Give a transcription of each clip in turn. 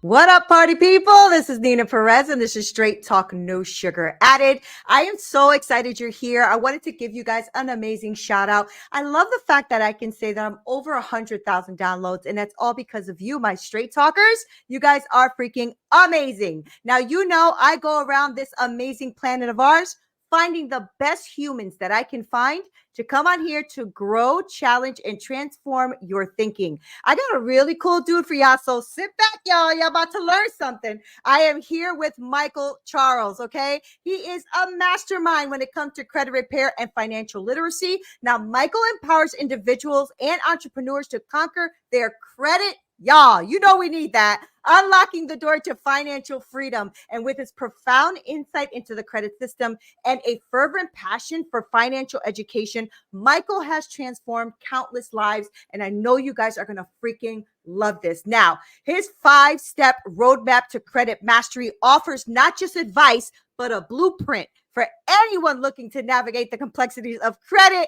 What up, party people? This is Neena Perez, and this is Straight Talk, No Sugar Added. I am so excited you're here. I wanted to give you guys an amazing shout out. I love the fact that I can say that I'm over 100,000 downloads, and that's all because of you, my straight talkers. You guys are freaking amazing. Now, you know, I go around this amazing planet of ours finding the best humans that I can find to come on here to grow, challenge, and transform your thinking. I got a really cool dude for y'all. So sit back, y'all. Y'all about to learn something. I am here with Michael Charles. Okay. He is a mastermind when it comes to credit repair and financial literacy. Now, Michael empowers individuals and entrepreneurs to conquer their credit. Y'all, you know we need that. Unlocking the door to financial freedom. And with his profound insight into the credit system and a fervent passion for financial education, Michael has transformed countless lives. And I know you guys are going to freaking love this. Now, his 5-step roadmap to credit mastery offers not just advice, but a blueprint for anyone looking to navigate the complexities of credit.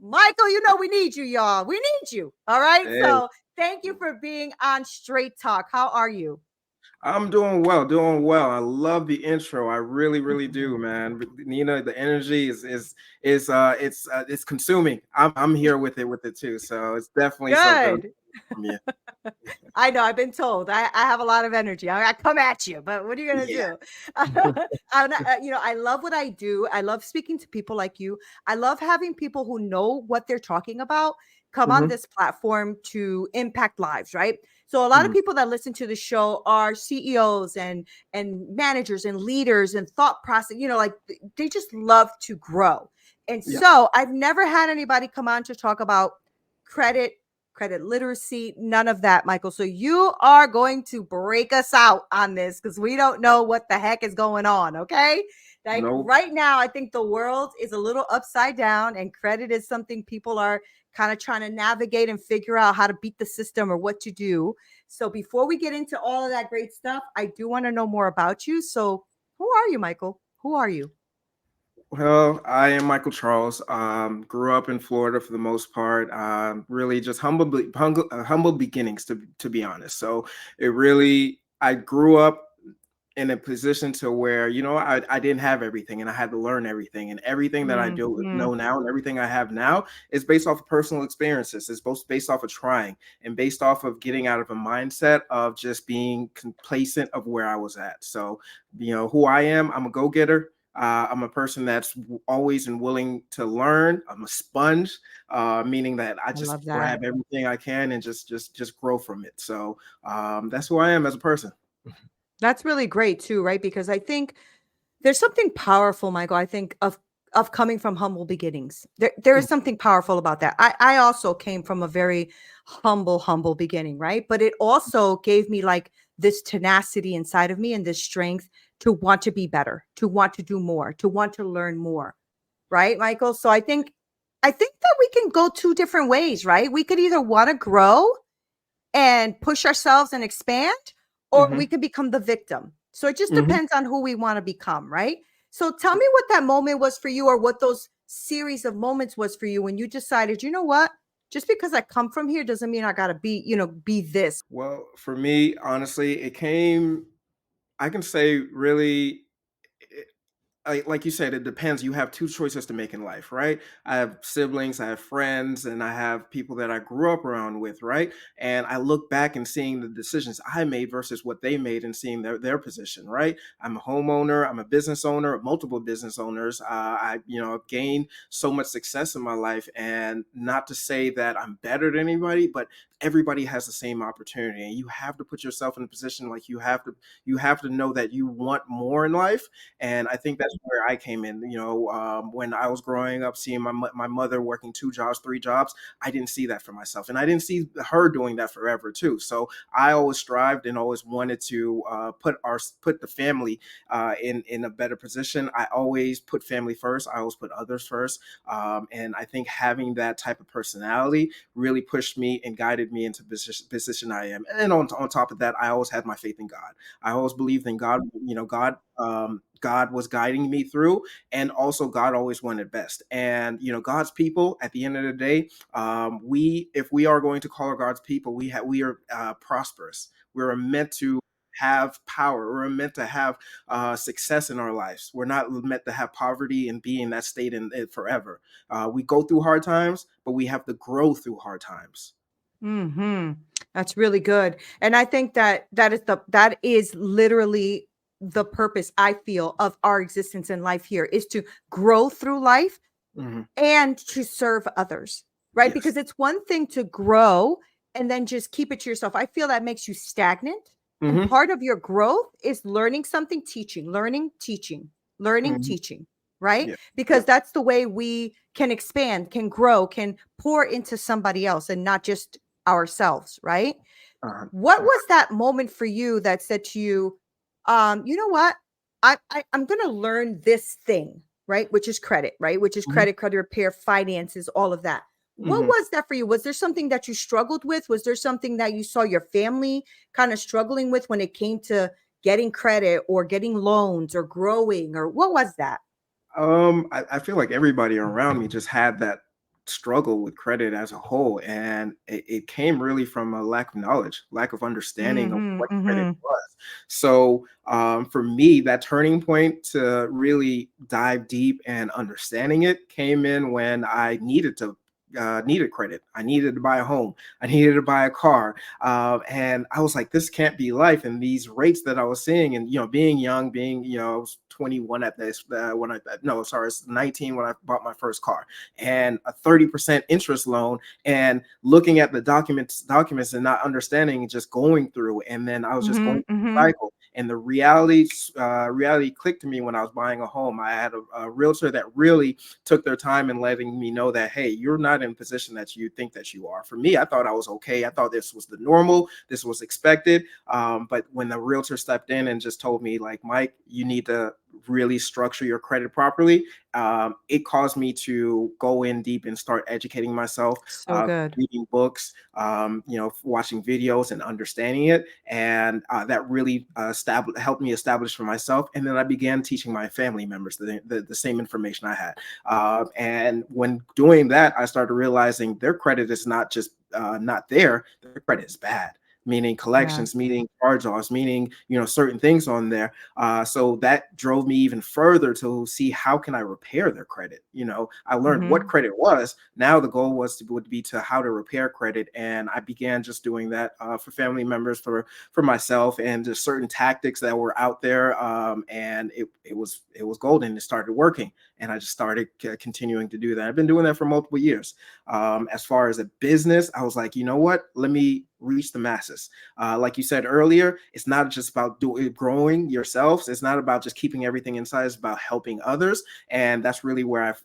Michael, you know we need you, y'all. We need you. All right. Hey, So thank you for being on Straight Talk. How are you? I'm doing well, doing well. I love the intro. I really, really do, man. Nina, the energy is it's consuming. I'm here with it too. So it's definitely something Good. from you. I know. I've been told I have a lot of energy. I come at you, but what are you gonna Yeah. do? I love what I do. I love speaking to people like you. I love having people who know what they're talking about come on hmm this platform to impact lives, right? So a lot of hmm people that listen to the show are CEOs and managers and leaders and thought process. Like they just love to grow. And Yeah. so I've never had anybody come on to talk about credit literacy, none of that, Michael. So you are going to break us out on this because we don't know what the heck is going on. Okay. Like Nope. right now, I think the world is a little upside down, and credit is something people are kind of trying to navigate and figure out how to beat the system or what to do. So before we get into all of that great stuff, I do want to know more about you. So who are you, Michael? Who are you? Well, I am Michael Charles. Grew up in Florida for the most part. Really just humble beginnings to be honest. So it really I grew up in a position to where I didn't have everything and I had to learn everything, and everything that I do Mm-hmm. know now and everything I have now is based off of personal experiences. It's both based off of trying and based off of getting out of a mindset of just being complacent of where I was at. So who I am, I'm a go-getter. I'm a person that's always and willing to learn. I'm a sponge, meaning that I I just love that. grab everything I can and just grow from it. So that's who I am as a person. That's really great too, right? Because I think there's something powerful, Michael. I think of coming from humble beginnings. There is something powerful about that. I also came from a very humble beginning, right? But it also gave me like this tenacity inside of me and this strength to want to be better, to want to do more, to want to learn more, right, Michael? So I think that we can go two different ways, right? We could either want to grow and push ourselves and expand, or we hmm could become the victim. So it just hmm depends on who we want to become, right? So tell me what that moment was for you, or what those series of moments was for you when you decided, you know what? Just because I come from here doesn't mean I gotta be this. Well, for me, honestly, it came, I can say really, like you said, it depends. You have two choices to make in life, right? I have siblings, I have friends, and I have people that I grew up around with, right? And I look back and seeing the decisions I made versus what they made and seeing their position, right? I'm a homeowner, I'm a business owner, multiple business owners. I've gained so much success in my life, and not to say that I'm better than anybody, but everybody has the same opportunity, and you have to put yourself in a position like you have to know that you want more in life. And I think that's where I came in. When I was growing up, seeing my mother working 2 jobs, 3 jobs, I didn't see that for myself, and I didn't see her doing that forever too. So I always strived and always wanted to put the family in a better position. I always put family first. I always put others first, and I think having that type of personality really pushed me and guided me into position I am. And on top of that, I always had my faith in God. I always believed in God. God was guiding me through, and also God always wanted best. And God's people. At the end of the day, if we are going to call our God's people, we are prosperous. We're meant to have power. We're meant to have success in our lives. We're not meant to have poverty and be in that state in it forever. We go through hard times, but we have to grow through hard times. Mhm. That's really good. And I think that that is literally the purpose I feel of our existence in life here is to grow through life Hmm. and to serve others, right? Yes. Because it's one thing to grow and then just keep it to yourself. I feel that makes you stagnant. And Hmm. part of your growth is learning something, teaching, learning, teaching, learning, Hmm. teaching, right? Yeah. Because Yep. that's the way we can expand, can grow, can pour into somebody else and not just ourselves, right? Uh, What uh, was that moment for you that said to you, you know what? I'm gonna learn this thing, right? Which is credit, right? Which is mhm, credit repair, finances, all of that. What mhm. was that for you? Was there something that you struggled with? Was there something that you saw your family kind of struggling with when it came to getting credit or getting loans or growing, or what was that? I feel like everybody around me just had that struggle with credit as a whole, and it came really from a lack of knowledge, lack of understanding of Mhm, what credit mhm, was. So, for me, that turning point to really dive deep and understanding it came in when I needed credit. I needed to buy a home. I needed to buy a car, and I was like, this can't be life. And these rates that I was seeing, and being young, I was 21 at this when I no, sorry, it's 19 when I bought my first car, and a 30% interest loan, and looking at the documents and not understanding, just going through, and then I was just going mhm, through the mhm. cycle. And the reality clicked to me when I was buying a home. I had a realtor that really took their time in letting me know that, hey, you're not in a position that you think that you are. For me, I thought I was okay. I thought this was the normal, this was expected. But when the realtor stepped in and just told me, like, Mike, you need to really structure your credit properly, it caused me to go in deep and start educating myself, So good. reading books, watching videos and understanding it. And that really helped me establish for myself. And then I began teaching my family members the same information I had. And when doing that, I started realizing their credit is not just not there, their credit is bad. Meaning collections, Yes. meaning charge-offs, meaning certain things on there. So that drove me even further to see how can I repair their credit. I learned what Mhm. credit was. Now the goal would be to how to repair credit, and I began just doing that for family members, for myself, and just certain tactics that were out there. And it was golden. It started working, and I just started continuing to do that. I've been doing that for multiple years. As far as a business, I was like, you know what? Let me reach the masses. Like you said earlier, it's not just about growing yourselves. It's not about just keeping everything inside. It's about helping others, and that's really where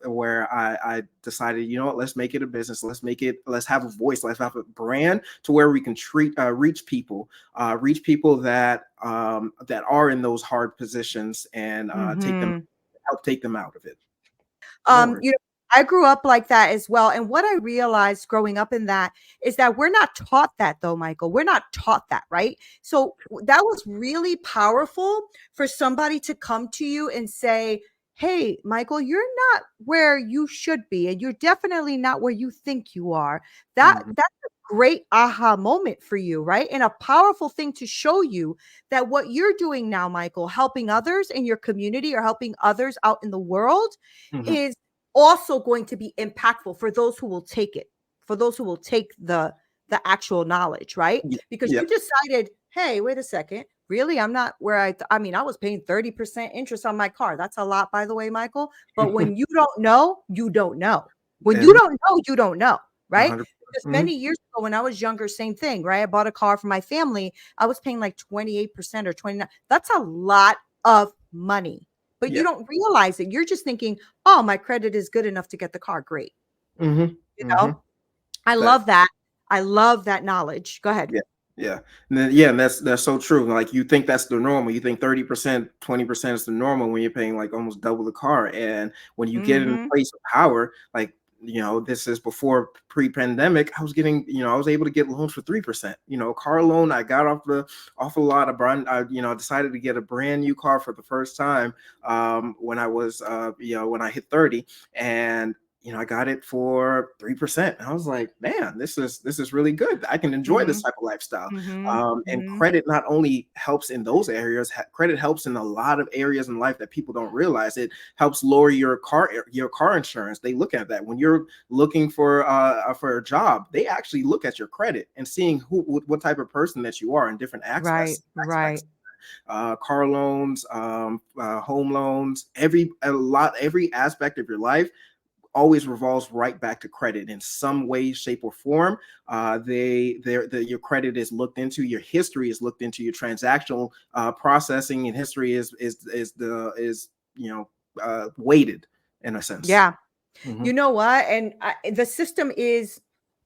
I decided, you know what? Let's make it a business. Let's have a voice. Let's have a brand to where we can reach people that are in those hard positions, and Mhm. take them out of it. No worries. You know, I grew up like that as well. And what I realized growing up in that is that we're not taught that though, Michael. We're not taught that, right? So that was really powerful for somebody to come to you and say, hey, Michael, you're not where you should be, and you're definitely not where you think you are. Mhm. That's a great aha moment for you, right? And a powerful thing to show you that what you're doing now, Michael, helping others in your community or helping others out in the world Mhm. is also going to be impactful for those who will take it, for those who will take the actual knowledge, right? Yeah. Because Yeah. you decided, hey, wait a second, really, I'm not where I mean, I was paying 30% interest on my car. That's a lot, by the way, Michael. But when you don't know, you don't know. When you Mhm. don't know, you don't know, right? 100%. Because Mhm. many years ago, when I was younger, same thing, right? I bought a car for my family. I was paying like 28% or 29. That's a lot of money, but you Yeah. don't realize it. You're just thinking, oh, my credit is good enough to get the car. Great. Mhm. You know, Mhm. I That love that. I love that knowledge. Go ahead. Yeah, yeah, and that's so true. Like, you think that's the normal. You think 30%, 20% is the normal when you're paying like almost double the car. And when you get in a Mhm. place of power, like, this is before pre-pandemic. I was able to get loans for 3%. Car loan. I got off a lot of brand. I decided to get a brand new car for the first time when I hit 30, and I got it for 3%. I was like, man, this is really good. I can enjoy this Mhm. type of lifestyle. Mhm. And Mhm. credit not only helps in those areas, credit helps in a lot of areas in life that people don't realize. It helps lower your car insurance. They look at that when you're looking for a job. They actually look at your credit and seeing what type of person that you are in different Right, aspects. right. Car loans, home loans, every aspect of your life always revolves right back to credit in some way, shape, or form. Your credit is looked into, your history is looked into, your transactional processing and history is weighted in a sense. Yeah. Hmm. You know what? And the system is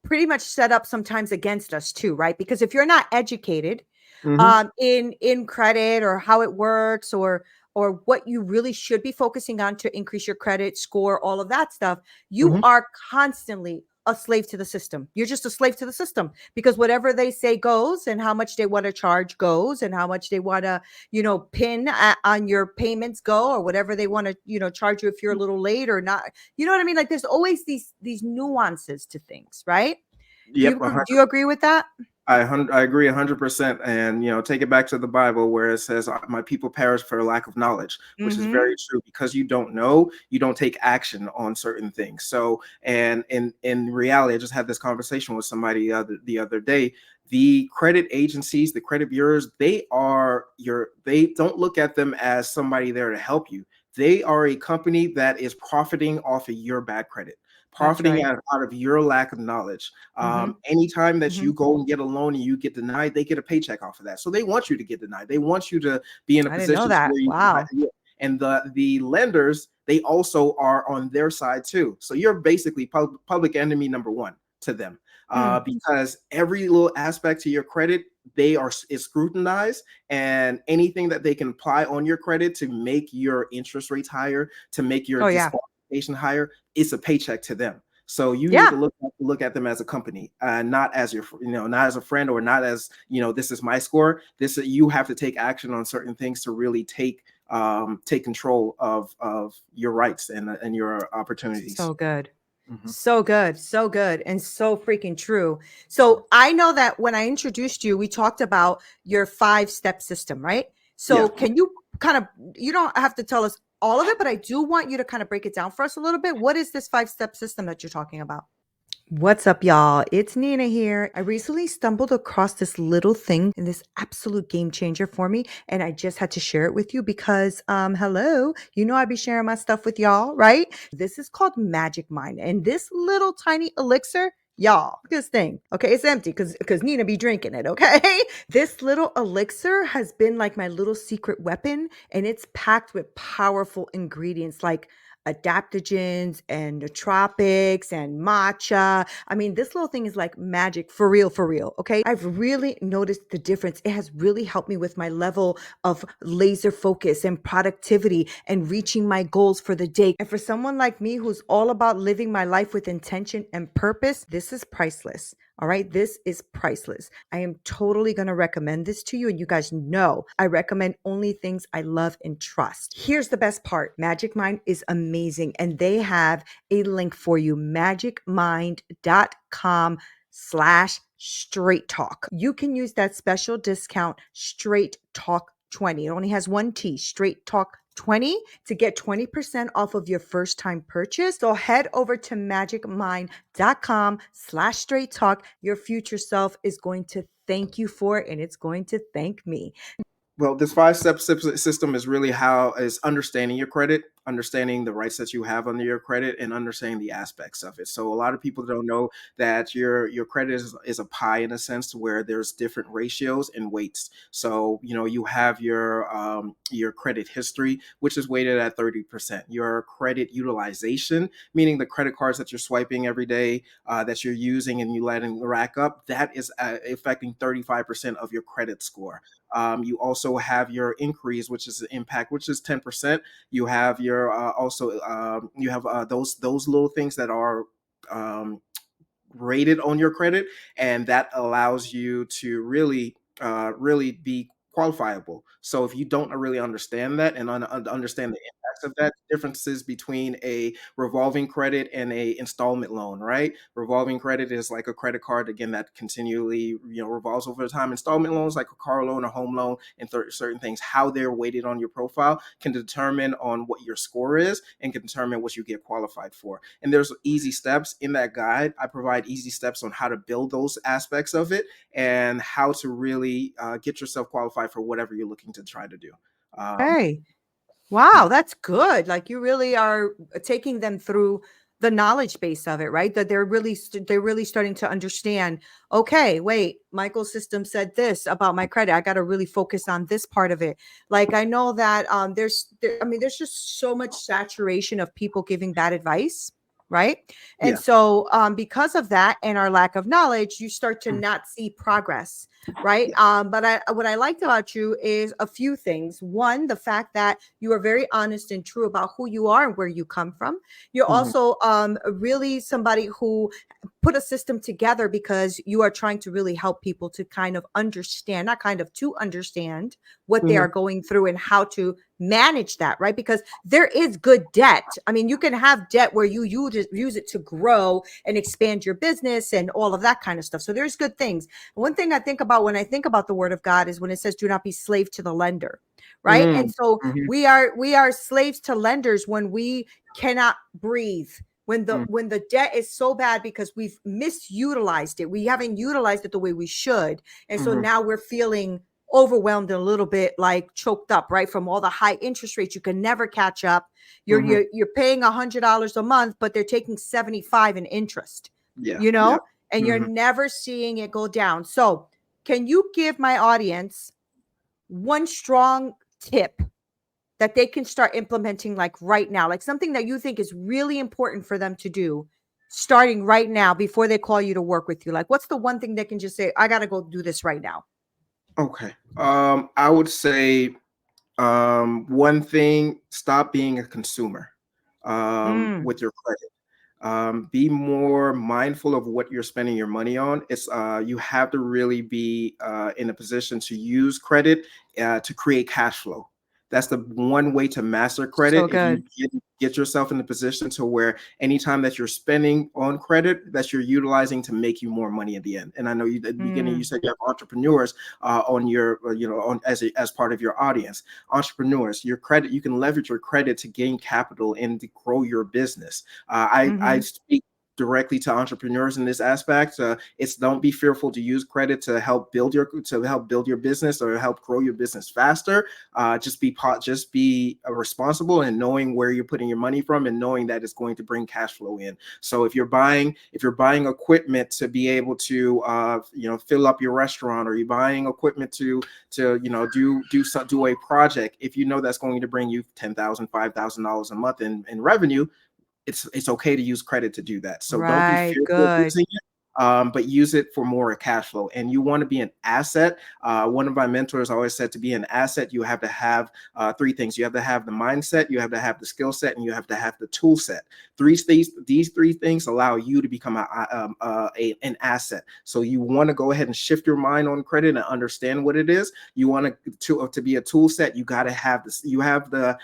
pretty much set up sometimes against us too, right? Because if you're not educated Hmm. in credit or how it works or what you really should be focusing on to increase your credit score, all of that stuff, you Hmm. are constantly a slave to the system. You're just a slave to the system because whatever they say goes and how much they want to charge goes and how much they want to, pin on your payments go or whatever they want to, charge you if you're a little late or not. You know what I mean? Like there's always these nuances to things, right? Do Yep. you do you agree with that? I agree 100%. And, take it back to the Bible where it says, my people perish for lack of knowledge, which is very Mhm. true. Because you don't know, you don't take action on certain things. So, and in reality, I just had this conversation with somebody the other day. The credit agencies, the credit bureaus, they don't look at them as somebody there to help you. They are a company that is profiting off of your bad credit, That's profiting right. out of your lack of knowledge. Mhm. Anytime that you Mhm. go and get a loan and you get denied, they get a paycheck off of that. So they want you to get denied. They want you to be in a I didn't know position to that. where you can. Wow. Yeah. And the lenders, they also are on their side too. So you're basically public enemy number one to them, Mm. because every little aspect to your credit, is scrutinized, and anything that they can apply on your credit to make your interest rates higher, to make your Oh, yeah. disqualification higher, it's a paycheck to them. So you need Yeah. to look at them as a company, not as not as a friend, or not as, this is my score. You have to take action on certain things to really take control of your rights and your opportunities. So good. Hmm. So good. So good. And so freaking true. So I know that when I introduced you, we talked about your 5-step system, right? Yeah. So can you kind of, you don't have to tell us all of it, but I do want you to kind of break it down for us a little bit. What is this 5-step system that you're talking about? What's up, y'all? It's Nina here. I recently stumbled across this little thing and this absolute game changer for me. And I just had to share it with you because, hello, I be sharing my stuff with y'all, right? This is called Magic Mind. And this little tiny elixir, y'all, this thing, okay, it's empty because Nina be drinking it, okay? This little elixir has been like my little secret weapon, and it's packed with powerful ingredients like adaptogens and nootropics and matcha. I mean, this little thing is like magic for real, for real. Okay. I've really noticed the difference. It has really helped me with my level of laser focus and productivity and reaching my goals for the day. And for someone like me who's all about living my life with intention and purpose, this is priceless. All right. This is priceless. I am totally going to recommend this to you. And you guys know I recommend only things I love and trust. Here's the best part. Magic Mind is amazing. And they have a link for you, magicmind.com/straight talk. You can use that special discount straight talk 20. It only has one T, straight talk 20 to get 20% off of your first time purchase. So head over to magicmind.com/straight talk. Your future self is going to thank you for it and it's going to thank me. Well, this five-step system is really how is understanding your credit, understanding the rights that you have under your credit, and understanding the aspects of it. So a lot of people don't know that your credit is a pie, in a sense, to where there's different ratios and weights. So you have your credit history, which is weighted at 30%. Your credit utilization, meaning the credit cards that you're swiping every day, that you're using and you letting rack up, that is affecting 35% of your credit score. You also have your increase, which is the impact, which is 10%. You have your also you have those little things that are um, rated on your credit, and that allows you to really be qualifiable. So if you don't really understand that and understand the impacts of that, differences between a revolving credit and a installment loan, right? Revolving credit is like a credit card again that continually revolves over time. Installment loans like a car loan, a home loan, and certain things, how they're weighted on your profile can determine on what your score is and can determine what you get qualified for. And there's easy steps in that guide. I provide easy steps on how to build those aspects of it and how to really get yourself qualified for whatever you're looking to try to do. Um, Hey. Wow, yeah, that's good. Like you really are taking them through the knowledge base of it, right? That they're really starting to understand, okay, wait, Michael's system said this about my credit. I got to really focus on this part of it. Like I know that I mean there's just so much saturation of people giving bad advice, right? And yeah, so because of that and our lack of knowledge, you start to mm, not see progress, right? yeah, But what I liked about you is a few things. One, the fact that you are very honest and true about who you are and where you come from. You're mhm, also really somebody who put a system together because you are trying to really help people to kind of understand, not kind of to understand what they are mhm, going through and how to manage that, right? Because there is good debt. I mean, you can have debt where you use it to grow and expand your business and all of that kind of stuff. So there's good things. One thing I think about when I think about the word of God is when it says, do not be slave to the lender, right? And mm, so mhm, we are slaves to lenders when we cannot breathe, mm, when the debt is so bad because we've misutilized it, we haven't utilized it the way we should, and so mhm, now we're feeling overwhelmed and a little bit like choked up, right, from all the high interest rates. You can never catch up. you're mhm, you're, you're paying $100 a month, but they're taking 75 in interest, yeah, you yeah, know, and you're mhm. never seeing it go down. So can you give my audience one strong tip that they can start implementing like right now, like something that you think is really important for them to do starting right now before they call you to work with you? Like, what's the one thing they can just say, I got to go do this right now? Okay. I would say one thing: stop being a consumer Mm, with your credit. Be more mindful of what you're spending your money on. It's you have to really be in a position to use credit to create cash flow. That's the one way to master credit. so If you good. get yourself in the position to where anytime that you're spending on credit, that you're utilizing to make you more money at the end. And I know you at the beginning you Mm, said you have entrepreneurs on your on as part of your audience. Entrepreneurs, your credit, you can leverage your credit to gain capital and to grow your business. I mm-hmm. speak directly to entrepreneurs in this aspect. It's don't be fearful to use credit to help build your business or help grow your business faster. Just be responsible and knowing where you're putting your money from and knowing that it's going to bring cash flow in. So if you're buying equipment to be able to fill up your restaurant, or you're buying equipment to do a project, if you know that's going to bring you $10,000, $5,000 a month in revenue, it's okay to use credit to do that. So don't be Right. fearful of Good. using it, but use it for more cash flow. And you want to be an asset. One of my mentors always said to be an asset, you have to have three things. You have to have the mindset, you have to have the skill set, and you have to have the tool set. These three things allow you to become an asset. So you want to go ahead and shift your mind on credit and understand what it is. You want to be a tool set. You got to have this. You have the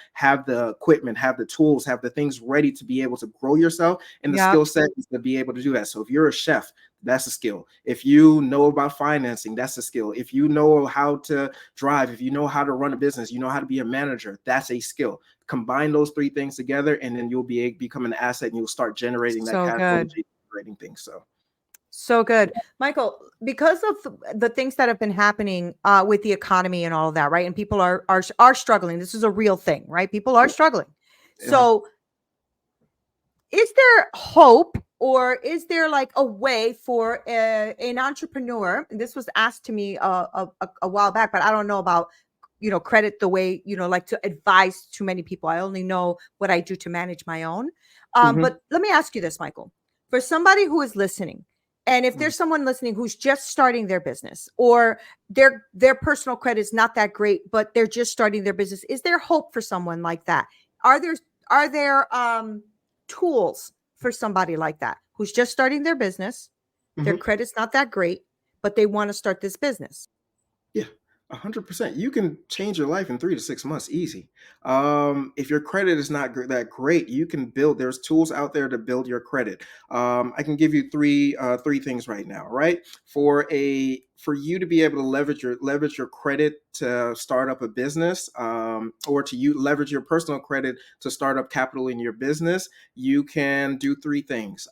equipment, have the tools, have the things ready to be able to grow yourself. And the skill Yep. set is to be able to do that. So if you're a chef, that's a skill. If you know about financing, that's a skill. If you know how to drive, if you know how to run a business, you know how to be a manager, that's a skill. Combine those three things together, and then you'll become an asset, and you'll start generating that So cash flow, good. generating things. So So good. Michael, because of the things that have been happening with the economy and all of that, right? And people are struggling. This is a real thing, right? People are yeah, struggling. yeah. So is there hope, or is there like a way for an entrepreneur? And this was asked to me a while back, but I don't know about credit the way like to advise too many people. I only know what I do to manage my own. Mm-hmm, But let me ask you this, Michael. For somebody who is listening, and if mm-hmm, there's someone listening who's just starting their business, or their personal credit is not that great, but they're just starting their business, is there hope for someone like that? Are there tools for somebody like that who's just starting their business? Their mm-hmm. credit's not that great, but they want to start this business. Yeah. 100%. You can change your life in 3 to 6 months, easy. If your credit is not that great, you can build. There's tools out there to build your credit. I can give you three things right now. Right, for you to be able to leverage your credit to start up a business, or to you leverage your personal credit to start up capital in your business. You can do three things.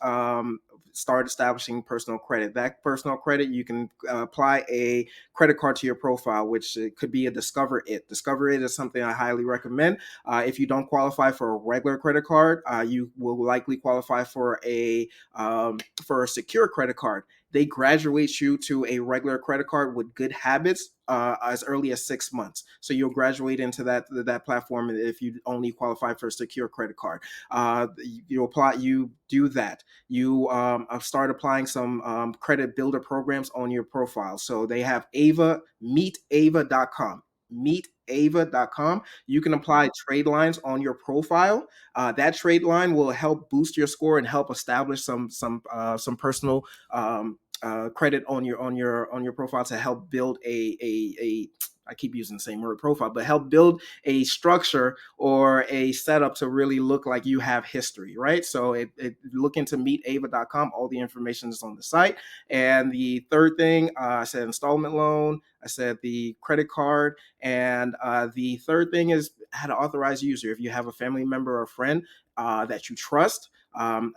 Start establishing personal credit. That personal credit, you can apply a credit card to your profile, which it could be a Discover It. Discover It is something I highly recommend. If you don't qualify for a regular credit card, you will likely qualify for a secure credit card. They graduate you to a regular credit card with good habits as early as 6 months. So you'll graduate into that platform if you only qualify for a secure credit card. You do that. You start applying some credit builder programs on your profile. So they have Ava, meetava.com. Meetava.com. You can apply trade lines on your profile. That trade line will help boost your score and help establish some personal credit on your profile to help build a I keep using the same word profile, but help build a structure or a setup to really look like you have history, right? So look into meetava.com. All the information is on the site. And the third thing, I said installment loan, I said the credit card, and the third thing is how to authorize user. If you have a family member or friend that you trust, I'm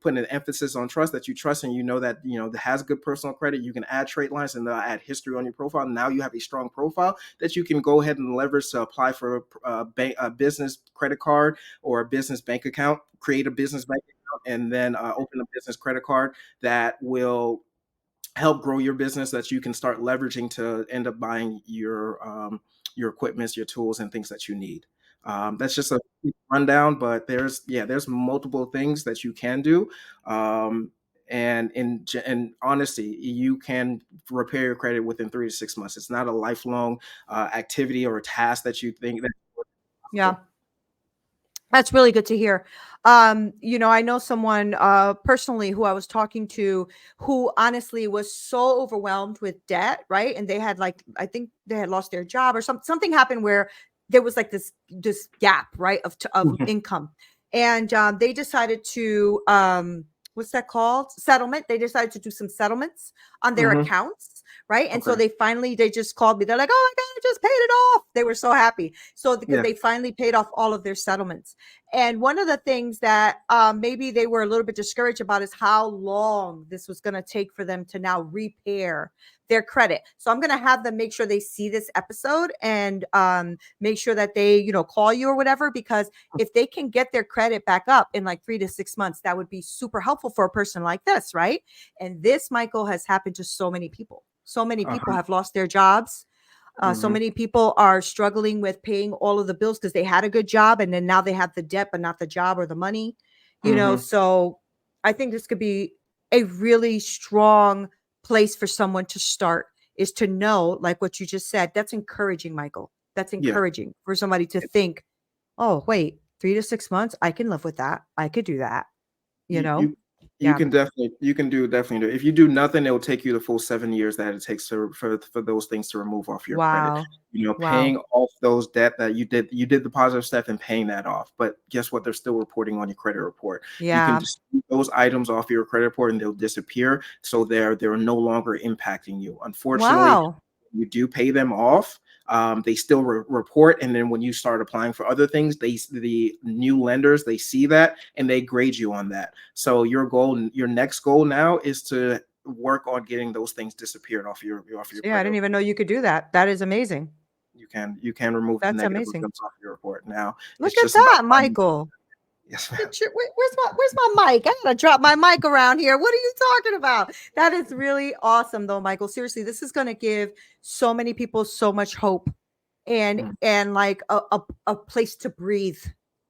putting an emphasis on trust, that you trust and you know that that has good personal credit. You can add trade lines and add history on your profile. Now you have a strong profile that you can go ahead and leverage to apply for a business credit card or a business bank account. Create a business bank account and then open a business credit card that will help grow your business, that you can start leveraging to end up buying your equipments, your tools, and things that you need. That's just a rundown, but there's multiple things that you can do. And in honesty, you can repair your credit within 3 to 6 months. It's not a lifelong activity or a task that you think that. Yeah. That's really good to hear. I know someone personally who I was talking to who honestly was so overwhelmed with debt, right? And they had like I think they had lost their job or something happened where there was like this gap, right, of Mhm, income. And they decided to what's that called? Settlement. They decided to do some settlements on their mhm. accounts, right? And so Okay. they just called me. They're like, "Oh my god, I just paid it off." They were so happy. So because Yeah. they finally paid off all of their settlements. And one of the things that maybe they were a little bit discouraged about is how long this was going to take for them to now repair their credit. So I'm going to have them make sure they see this episode and make sure that they, call you or whatever, because if they can get their credit back up in like 3 to 6 months, that would be super helpful for a person like this, right? And this, Michael, has happened to so many people. So many people Uh-huh. have lost their jobs. So Mhm, many people are struggling with paying all of the bills because they had a good job and then now they have the debt, but not the job or the money, mhm. So I think this could be a really strong place for someone to start is to know, like what you just said. That's encouraging, Michael. That's Yeah. encouraging for somebody to think, oh, wait, 3 to 6 months. I can live with that. I could do that, you You know? you you Yeah. can definitely do. If you do nothing, it will take you the full 7 years that it takes for those things to remove off your credit. Wow. Paying Wow. off those debt that you did the positive step in paying that off. But guess what? They're still reporting on your credit report. You can Yeah. dispute those items off your credit report and they'll disappear. So they're no longer impacting you. Unfortunately, Wow. you do pay them off, they still report, and then when you start applying for other things, the new lenders, they see that and they grade you on that. So your next goal now is to work on getting those things disappeared off your Yeah. I credit didn't even know report. you could do that. That is amazing. You can remove the That's negative amazing. events off your report. Now it's Look at just about that, finding. Michael. Yes, Look ma'am. at where's my mic? I gotta drop my mic around here. What are you talking about? That is really awesome though, Michael. Seriously, this is gonna give so many people so much hope and Mm. like a place to breathe.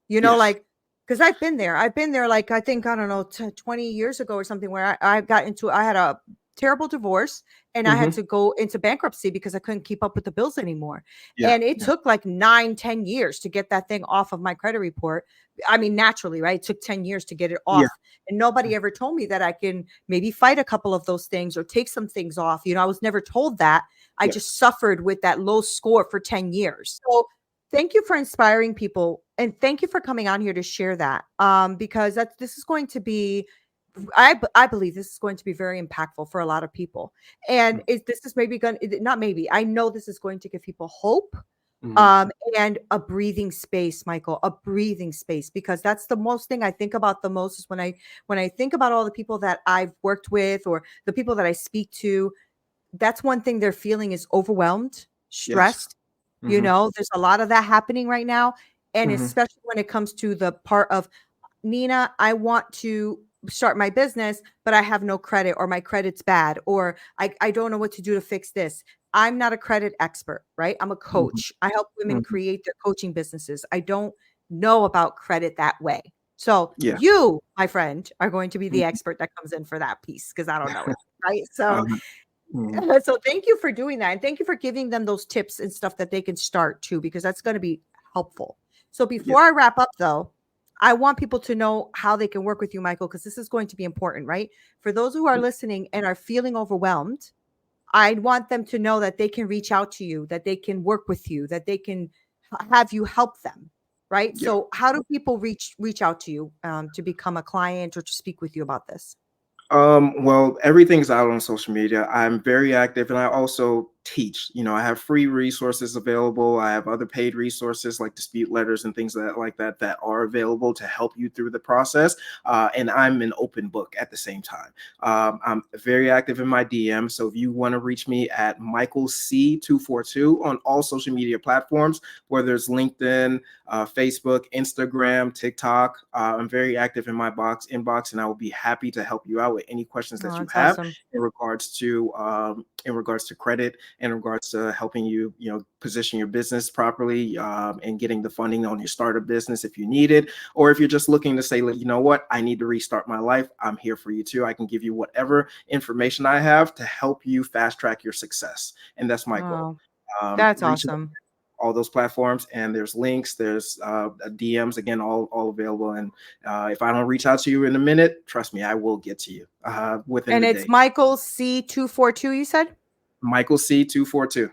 Yes. Like because I've been there. I've been there like I think I don't know 20 years ago or something where I got into I had a terrible divorce, and I had Hmm. to go into bankruptcy because I couldn't keep up with the bills anymore. Yeah. And it Yeah. took like 9, 10 years to get that thing off of my credit report. I mean, naturally, right? It took 10 years to get it Yeah. off. And nobody ever told me that I can maybe fight a couple of those things or take some things off. I was never told that. I Yes. just suffered with that low score for 10 years. So thank you for inspiring people, and thank you for coming on here to share that. Because this is going to be, I believe this is going to be very impactful for a lot of people. And this is maybe going to, not maybe, I know this is going to give people hope, Hmm. and a breathing space, Michael, a breathing space, because that's the most thing I think about the most is when I think about all the people that I've worked with or the people that I speak to. That's one thing they're feeling is overwhelmed, Yes. stressed. Hmm. There's a lot of that happening right now. And Hmm. especially when it comes to the part of, Nina, I want to start my business, but I have no credit, or my credit's bad, or I don't know what to do to fix this. I'm not a credit expert, right? I'm a Hmm. coach. I help women Hmm. create their coaching businesses. I don't know about credit that way. So Yeah. you, my friend, are going to be the Mhm. expert that comes in for that piece because I don't know it, right? So Uh, mhm. so thank you for doing that. And thank you for giving them those tips and stuff that they can start too, because that's going to be helpful. So Yeah. before I wrap up though, I want people to know how they can work with you, Michael, because this is going to be important, right? For those who are listening and are feeling overwhelmed, I want them to know that they can reach out to you, that they can work with you, that they can have you help them, right? Yeah. So how do people reach out to you to become a client or to speak with you about this? Well, everything's out on social media. I'm very active and I also teach. I have free resources available. I have other paid resources like dispute letters and things that are available to help you through the process. And I'm an open book at the same time. I'm very active in my DM. So if you want to reach me at Michael C242 on all social media platforms, whether it's LinkedIn, Facebook, Instagram, TikTok. I'm very active in my inbox, and I will be happy to help you out with any questions Oh, that you that's have awesome. in regards to credit, in regards to helping you, position your business properly, and getting the funding on your startup business if you need it, or if you're just looking to say, you know what, I need to restart my life. I'm here for you too. I can give you whatever information I have to help you fast track your success, and that's my goal. Oh, that's Reach awesome. all those platforms, and there's links, there's DMs, again, all available. And if I don't reach out to you in a minute, trust me, I will get to you within And the it's day. Michael C242, you said? Michael C242.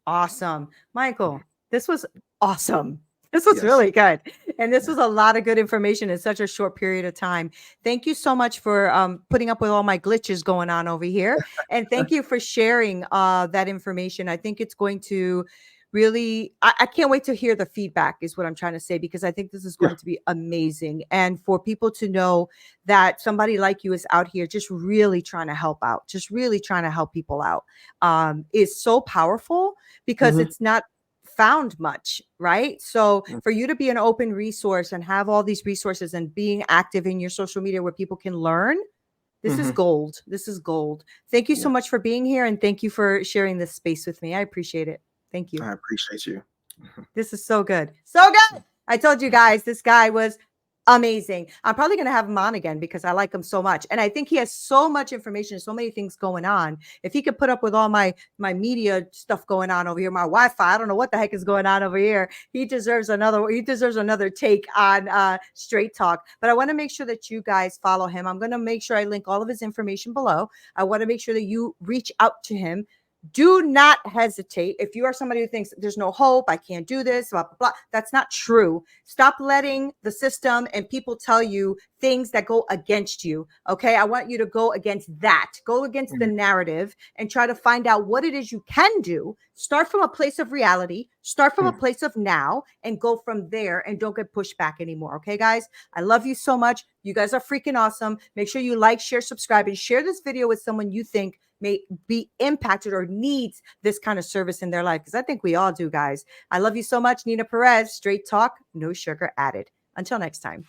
Awesome. Michael, this was awesome. This was Yes. really good. And this was a lot of good information in such a short period of time. Thank you so much for putting up with all my glitches going on over here. And thank you for sharing that information. I think it's going to really, I can't wait to hear the feedback, is what I'm trying to say, because I think this is Yeah. going to be amazing. And for people to know that somebody like you is out here just really trying to help out, just really trying to help people out, is so powerful because Hmm. it's not found much, right? So for you to be an open resource and have all these resources and being active in your social media where people can learn, this is Hmm. gold. This is gold. Thank you so Yeah. much for being here, and thank you for sharing this space with me. I appreciate it. Thank you. I appreciate you. This is so good. So good. I told you guys this guy was amazing. I'm probably going to have him on again because I like him so much. And I think he has so much information, so many things going on. If he could put up with all my media stuff going on over here, my Wi-Fi, I don't know what the heck is going on over here. He deserves another take on Straight Talk. But I want to make sure that you guys follow him. I'm going to make sure I link all of his information below. I want to make sure that you reach out to him. Do not hesitate. If you are somebody who thinks there's no hope, I can't do this, blah, blah, blah, that's not true. Stop letting the system and people tell you things that go against you. Okay. I want you to go against that, go against the Mhm. narrative and try to find out what it is you can do. Start from a place of reality, start from a Mhm. place of now, and go from there, and don't get pushed back anymore. Okay, guys? I love you so much. You guys are freaking awesome. Make sure you like, share, subscribe, and share this video with someone you think may be impacted or needs this kind of service in their life, because I think we all do, guys. I love you so much. Neena Perez, Straight Talk, no sugar added. Until next time.